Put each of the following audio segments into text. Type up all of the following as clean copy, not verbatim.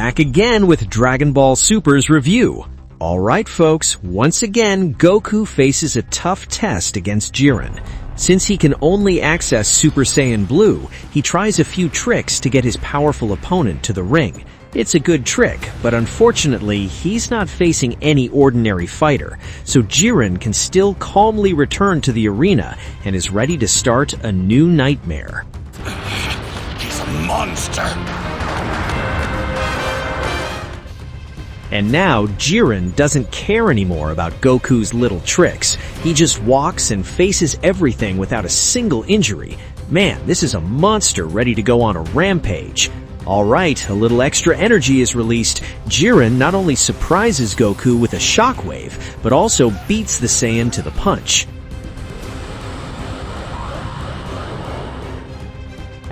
back again with Dragon Ball Super's review. Alright folks, once again Goku faces a tough test against Jiren. Since he can only access Super Saiyan Blue, he tries a few tricks to get his powerful opponent to the ring. It's a good trick, but unfortunately, he's not facing any ordinary fighter, so Jiren can still calmly return to the arena and is ready to start a new nightmare. He's a monster! And now, Jiren doesn't care anymore about Goku's little tricks. He just walks and faces everything without a single injury. Man, this is a monster ready to go on a rampage. Alright, a little extra energy is released. Jiren not only surprises Goku with a shockwave, but also beats the Saiyan to the punch.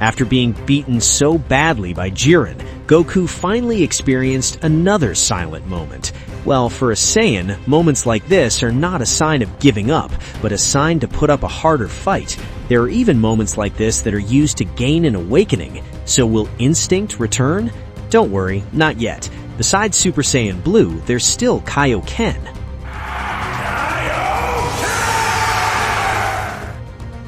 After being beaten so badly by Jiren, Goku finally experienced another silent moment. Well, for a Saiyan, moments like this are not a sign of giving up, but a sign to put up a harder fight. There are even moments like this that are used to gain an awakening. So will instinct return? Don't worry, not yet. Besides Super Saiyan Blue, there's still Kaioken.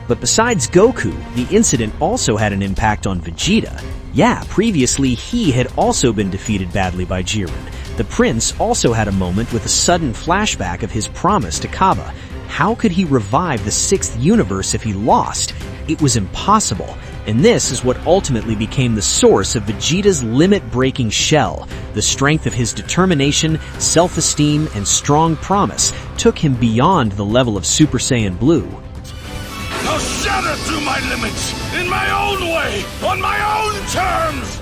But besides Goku, the incident also had an impact on Vegeta. Yeah, previously he had also been defeated badly by Jiren. The prince also had a moment with a sudden flashback of his promise to Kaba. How could he revive the 6th universe if he lost? It was impossible. And this is what ultimately became the source of Vegeta's limit-breaking shell. The strength of his determination, self-esteem, and strong promise took him beyond the level of Super Saiyan Blue. I'll shatter through my limits, in my own way, on my own terms!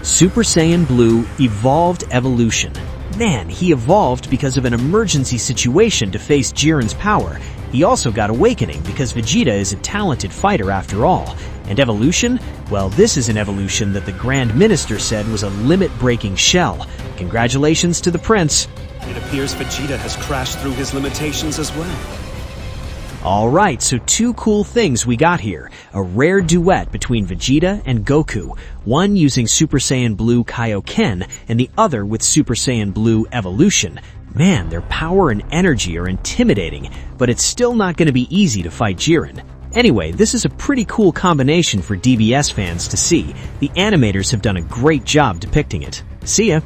Super Saiyan Blue evolved evolution. Man, he evolved because of an emergency situation to face Jiren's power. He also got awakening because Vegeta is a talented fighter after all. And evolution? Well, this is an evolution that the Grand Minister said was a limit-breaking shell. Congratulations to the prince. It appears Vegeta has crashed through his limitations as well. Alright, so two cool things we got here. A rare duet between Vegeta and Goku. One using Super Saiyan Blue Kaioken, and the other with Super Saiyan Blue Evolution. Man, their power and energy are intimidating, but it's still not going to be easy to fight Jiren. Anyway, this is a pretty cool combination for DBS fans to see. The animators have done a great job depicting it. See ya!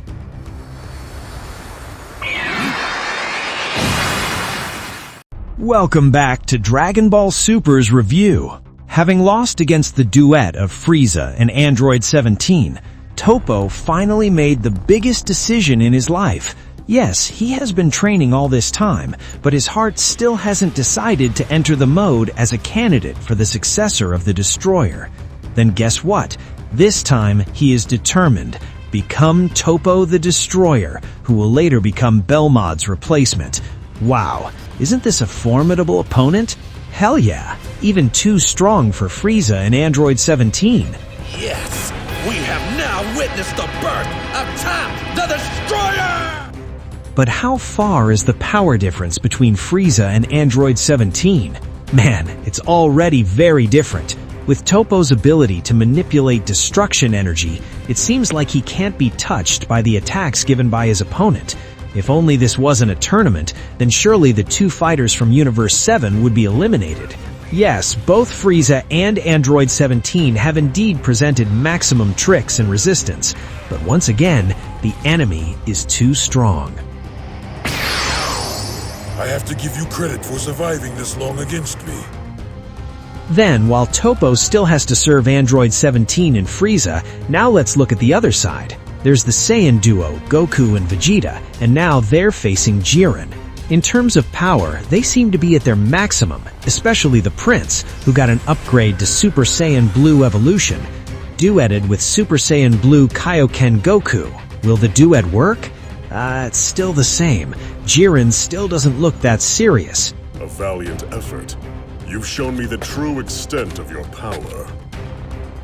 Welcome back to Dragon Ball Super's review. Having lost against the duet of Freeza and Android 17, Toppo finally made the biggest decision in his life. Yes, he has been training all this time, but his heart still hasn't decided to enter the mode as a candidate for the successor of the Destroyer. Then guess what? This time he is determined. Become Toppo the Destroyer, who will later become Belmod's replacement. Wow, isn't this a formidable opponent? Hell yeah, even too strong for Freeza and Android 17. Yes, we have now witnessed the birth of Toppo the Destroyer! But how far is the power difference between Freeza and Android 17? Man, it's already very different. With Toppo's ability to manipulate destruction energy, it seems like he can't be touched by the attacks given by his opponent. If only this wasn't a tournament, then surely the two fighters from Universe 7 would be eliminated. Yes, both Freeza and Android 17 have indeed presented maximum tricks and resistance, but once again, the enemy is too strong. I have to give you credit for surviving this long against me. Then, while Toppo still has to serve Android 17 and Freeza, now let's look at the other side. There's the Saiyan duo, Goku and Vegeta, and now they're facing Jiren. In terms of power, they seem to be at their maximum, especially the Prince, who got an upgrade to Super Saiyan Blue Evolution, duetted with Super Saiyan Blue Kaioken Goku. Will the duet work? It's still the same. Jiren still doesn't look that serious. A valiant effort. You've shown me the true extent of your power.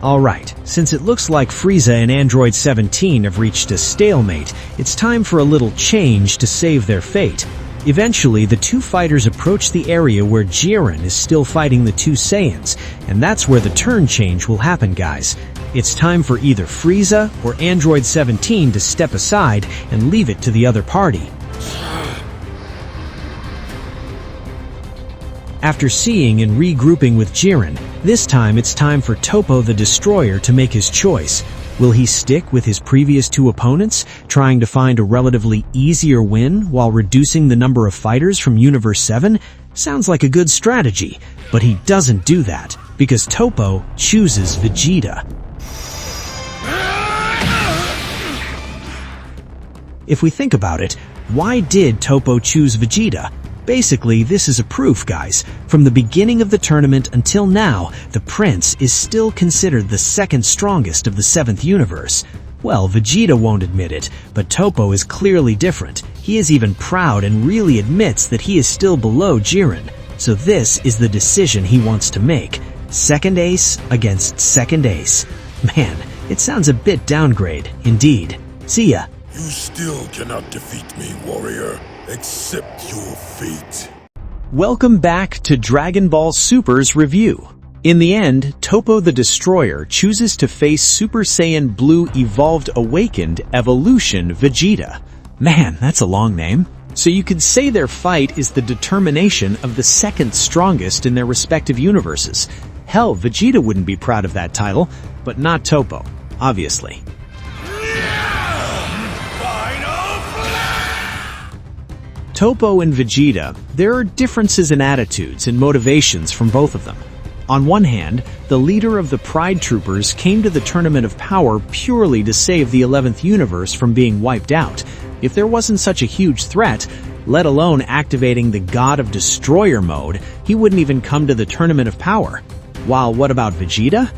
Alright, since it looks like Freeza and Android 17 have reached a stalemate, it's time for a little change to save their fate. Eventually, the two fighters approach the area where Jiren is still fighting the two Saiyans, and that's where the turn change will happen, guys. It's time for either Frieza or Android 17 to step aside and leave it to the other party. After seeing and regrouping with Jiren, this time it's time for Toppo the Destroyer to make his choice. Will he stick with his previous two opponents, trying to find a relatively easier win while reducing the number of fighters from Universe 7? Sounds like a good strategy, but he doesn't do that, because Toppo chooses Vegeta. If we think about it, why did Toppo choose Vegeta? Basically, this is a proof, guys. From the beginning of the tournament until now, the Prince is still considered the second strongest of the 7th universe. Well, Vegeta won't admit it, but Toppo is clearly different. He is even proud and really admits that he is still below Jiren. So this is the decision he wants to make. Second ace against second ace. Man, it sounds a bit downgrade, indeed. See ya. You still cannot defeat me, warrior. Accept your fate. Welcome back to Dragon Ball Super's review. In the end, Toppo the Destroyer chooses to face Super Saiyan Blue Awakened Evolution Vegeta. Man, that's a long name. So you could say their fight is the determination of the second strongest in their respective universes. Hell, Vegeta wouldn't be proud of that title, but not Toppo, obviously. Toppo and Vegeta, there are differences in attitudes and motivations from both of them. On one hand, the leader of the Pride Troopers came to the Tournament of Power purely to save the 11th universe from being wiped out. If there wasn't such a huge threat, let alone activating the God of Destroyer mode, he wouldn't even come to the Tournament of Power. While what about Vegeta?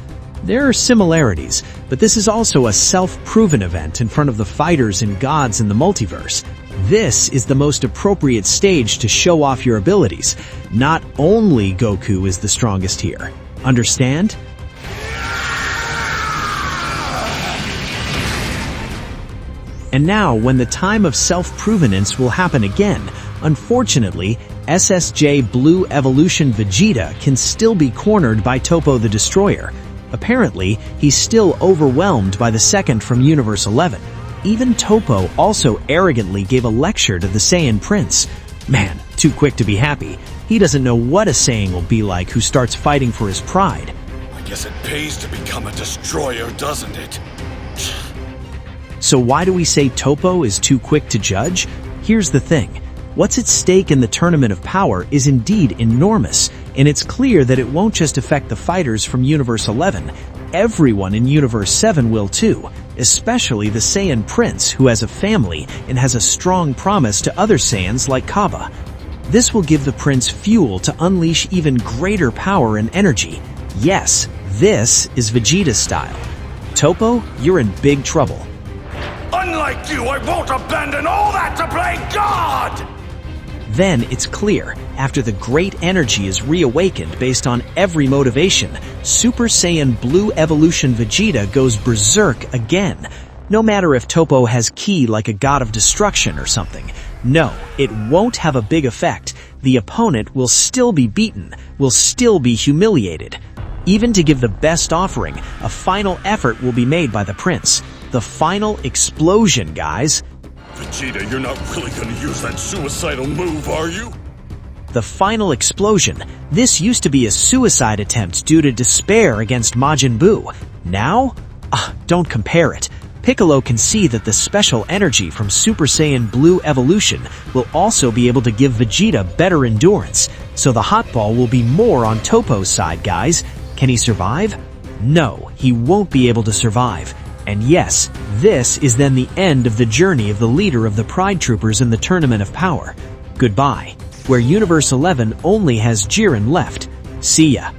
There are similarities, but this is also a self-proven event in front of the fighters and gods in the multiverse. This is the most appropriate stage to show off your abilities. Not only Goku is the strongest here. Understand? And now, when the time of self-provenance will happen again, unfortunately, SSJ Blue Evolution Vegeta can still be cornered by Toppo the Destroyer. Apparently, he's still overwhelmed by the second from Universe 11. Even Toppo also arrogantly gave a lecture to the Saiyan Prince. Man, too quick to be happy. He doesn't know what a Saiyan will be like who starts fighting for his pride. I guess it pays to become a destroyer, doesn't it? So why do we say Toppo is too quick to judge? Here's the thing. What's at stake in the Tournament of Power is indeed enormous, and it's clear that it won't just affect the fighters from Universe 11. Everyone in Universe 7 will too, especially the Saiyan Prince, who has a family and has a strong promise to other Saiyans like Kaba. This will give the Prince fuel to unleash even greater power and energy. Yes, this is Vegeta style. Toppo, you're in big trouble. Unlike you, I won't abandon all that to play God! Then it's clear, after the great energy is reawakened based on every motivation, Super Saiyan Blue Evolution Vegeta goes berserk again. No matter if Toppo has ki like a god of destruction or something. No, it won't have a big effect. The opponent will still be beaten, will still be humiliated. Even to give the best offering, a final effort will be made by the Prince. The final explosion, guys. Vegeta, you're not really gonna use that suicidal move, are you? The final explosion. This used to be a suicide attempt due to despair against Majin Buu. Now? Don't compare it. Piccolo can see that the special energy from Super Saiyan Blue Evolution will also be able to give Vegeta better endurance, so the hot ball will be more on Toppo's side, guys. Can he survive? No, he won't be able to survive. And yes, this is then the end of the journey of the leader of the Pride Troopers in the Tournament of Power. Goodbye, where Universe 11 only has Jiren left. See ya.